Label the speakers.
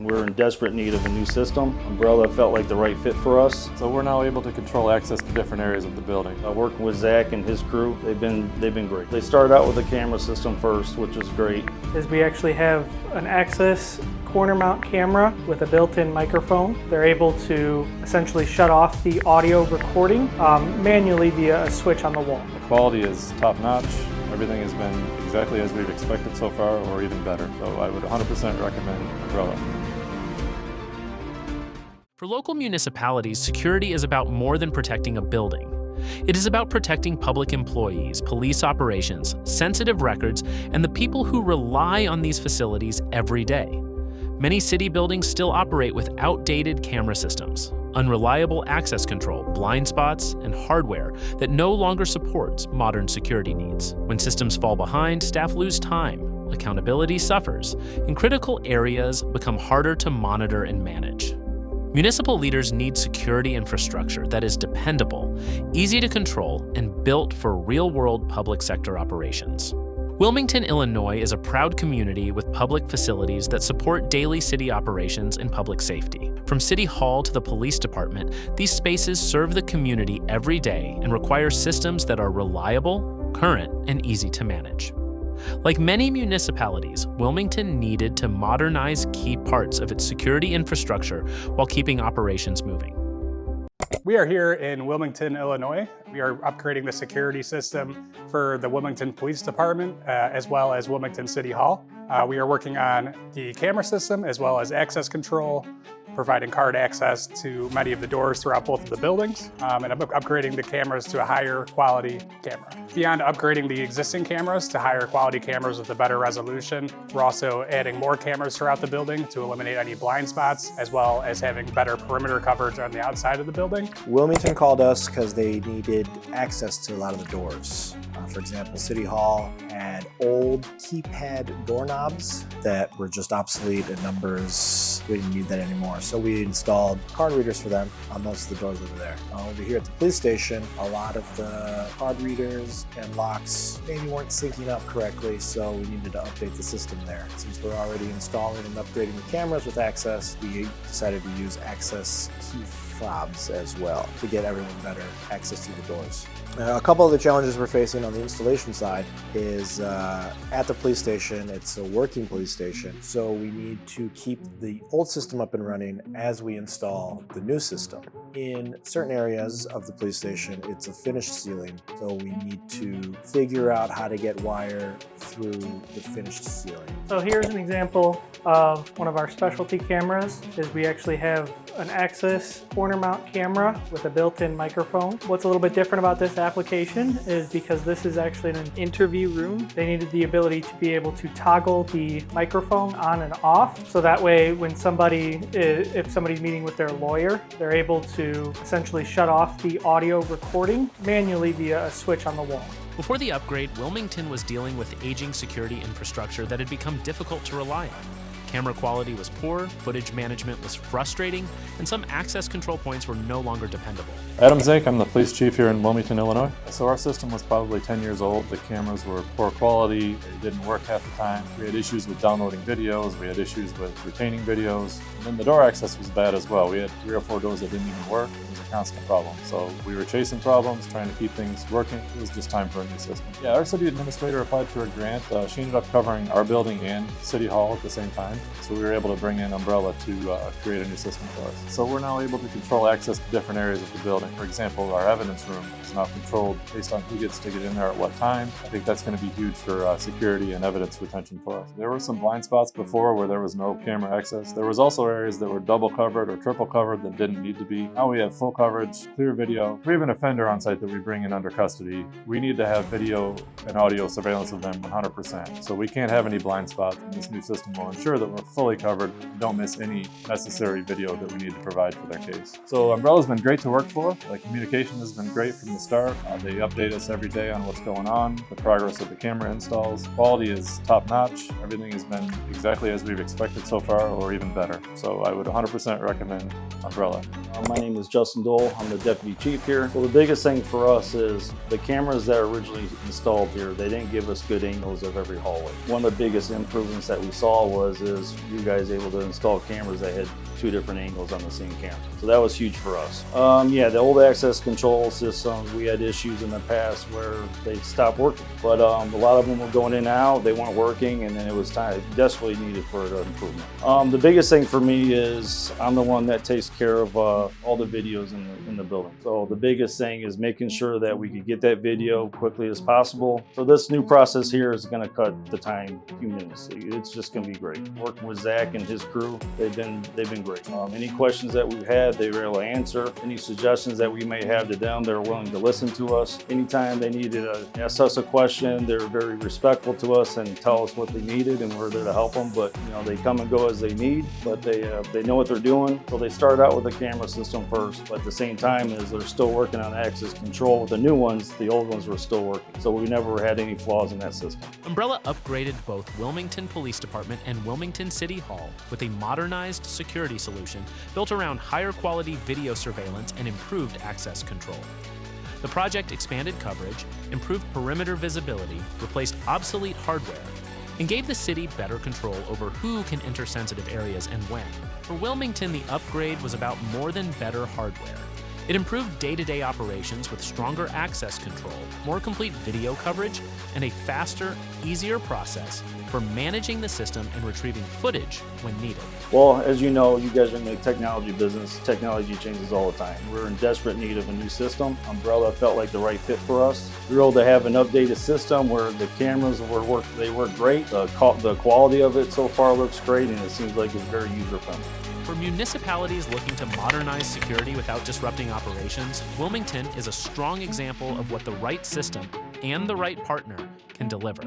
Speaker 1: We're in desperate need of a new system. Umbrella felt like the right fit for us.
Speaker 2: So we're now able to control access to different areas of the building.
Speaker 1: Working with Zach and his crew, they've been great. They started out with a camera system first, which was great.
Speaker 3: We actually have an access corner mount camera with a built-in microphone. They're able to essentially shut off the audio recording manually via a switch on the wall.
Speaker 2: The quality is top-notch. Everything has been exactly as we've expected so far, or even better. So I would 100% recommend Umbrella.
Speaker 4: For local municipalities, security is about more than protecting a building. It is about protecting public employees, police operations, sensitive records, and the people who rely on these facilities every day. Many city buildings still operate with outdated camera systems, unreliable access control, blind spots, and hardware that no longer supports modern security needs. When systems fall behind, staff lose time, accountability suffers, and critical areas become harder to monitor and manage. Municipal leaders need security infrastructure that is dependable, easy to control, and built for real-world public sector operations. Wilmington, Illinois is a proud community with public facilities that support daily city operations and public safety. From City Hall to the police department, these spaces serve the community every day and require systems that are reliable, current, and easy to manage. Like many municipalities, Wilmington needed to modernize key parts of its security infrastructure while keeping operations moving.
Speaker 5: We are here in Wilmington, Illinois. We are upgrading the security system for the Wilmington Police Department as well as Wilmington City Hall. We are working on the camera system as well as access control, providing card access to many of the doors throughout both of the buildings, and upgrading the cameras to a higher quality camera. Beyond upgrading the existing cameras to higher quality cameras with a better resolution, we're also adding more cameras throughout the building to eliminate any blind spots, as well as having better perimeter coverage on the outside of the building.
Speaker 6: Wilmington called us because they needed access to a lot of the doors. For example, City Hall had old keypad doorknobs that were just obsolete and numbers. We didn't need that anymore. So we installed card readers for them on most of the doors over there. Over here at the police station, a lot of the card readers and locks maybe weren't syncing up correctly, so we needed to update the system there. Since we're already installing and upgrading the cameras with access, we decided to use access key fobs as well to get everyone better access to the doors. A couple of the challenges we're facing on the installation side is at the police station, it's a working police station, so we need to keep the old system up and running as we install the new system. In certain areas of the police station, it's a finished ceiling, so we need to figure out how to get wire through the finished ceiling.
Speaker 3: So here's an example of one of our specialty cameras. We actually have an access corner mount camera with a built-in microphone. What's a little bit different about this application is because this is actually an interview room, they needed the ability to be able to toggle the microphone on and off. So that way when if somebody's meeting with their lawyer, they're able to essentially shut off the audio recording manually via a switch on the wall.
Speaker 4: Before the upgrade, Wilmington was dealing with aging security infrastructure that had become difficult to rely on. Camera quality was poor, footage management was frustrating, and some access control points were no longer dependable.
Speaker 2: Adam Zink, I'm the police chief here in Wilmington, Illinois. So our system was probably 10 years old. The cameras were poor quality, they didn't work half the time. We had issues with downloading videos, we had issues with retaining videos, and then the door access was bad as well. We had 3 or 4 doors that didn't even work. It was a constant problem. So we were chasing problems, trying to keep things working. It was just time for a new system. Yeah, our city administrator applied for a grant. She ended up covering our building and City Hall at the same time. So we were able to bring in Umbrella to create a new system for us. So we're now able to control access to different areas of the building. For example, our evidence room is now controlled based on who gets to get in there at what time. I think that's going to be huge for security and evidence retention for us. There were some blind spots before where there was no camera access. There was also areas that were double covered or triple covered that didn't need to be. Now we have full coverage, clear video. If we have an offender on site that we bring in under custody, we need to have video and audio surveillance of them 100%. So we can't have any blind spots, and this new system will ensure that we're fully covered, don't miss any necessary video that we need to provide for their case. So Umbrella's been great to work for. The communication has been great from the start. They update us every day on what's going on, the progress of the camera installs. Quality is top-notch. Everything has been exactly as we've expected so far, or even better. So I would 100% recommend Umbrella.
Speaker 1: My name is Justin Dole. I'm the deputy chief here. So the biggest thing for us is the cameras that are originally installed here, they didn't give us good angles of every hallway. One of the biggest improvements that we saw was is you guys able to install cameras that had 2 different angles on the same camera. So that was huge for us. Yeah, the old access control systems, we had issues in the past where they stopped working. But a lot of them were going in and out, they weren't working, and then it was time, desperately needed for an improvement. The biggest thing for me is I'm the one that takes care of all the videos in the building. So the biggest thing is making sure that we could get that video quickly as possible. So this new process here is going to cut the time a few minutes. It's just going to be great. Working with Zach and his crew, they've been great. Any questions that we've had, they were able to answer. Any suggestions that we may have to them, they're willing to listen to us. Anytime they needed to ask us a question, they're very respectful to us and tell us what they needed, and we're there to help them. But they come and go as they need, but they know what they're doing. So they start out with the camera system first, but at the same time as they're still working on access control with the new ones, the old ones were still working. So we never had any flaws in that system.
Speaker 4: Umbrella upgraded both Wilmington Police Department and Wilmington City Hall with a modernized security solution built around higher quality video surveillance and improved access control. The project expanded coverage, improved perimeter visibility, replaced obsolete hardware, and gave the city better control over who can enter sensitive areas and when. For Wilmington, the upgrade was about more than better hardware. It improved day-to-day operations with stronger access control, more complete video coverage, and a faster, easier process for managing the system and retrieving footage when needed.
Speaker 1: Well, as you know, you guys are in the technology business. Technology changes all the time. We're in desperate need of a new system. Umbrella felt like the right fit for us. We were able to have an updated system where the cameras work great. The quality of it so far looks great, and it seems like it's very user-friendly.
Speaker 4: For municipalities looking to modernize security without disrupting operations, Wilmington is a strong example of what the right system and the right partner can deliver.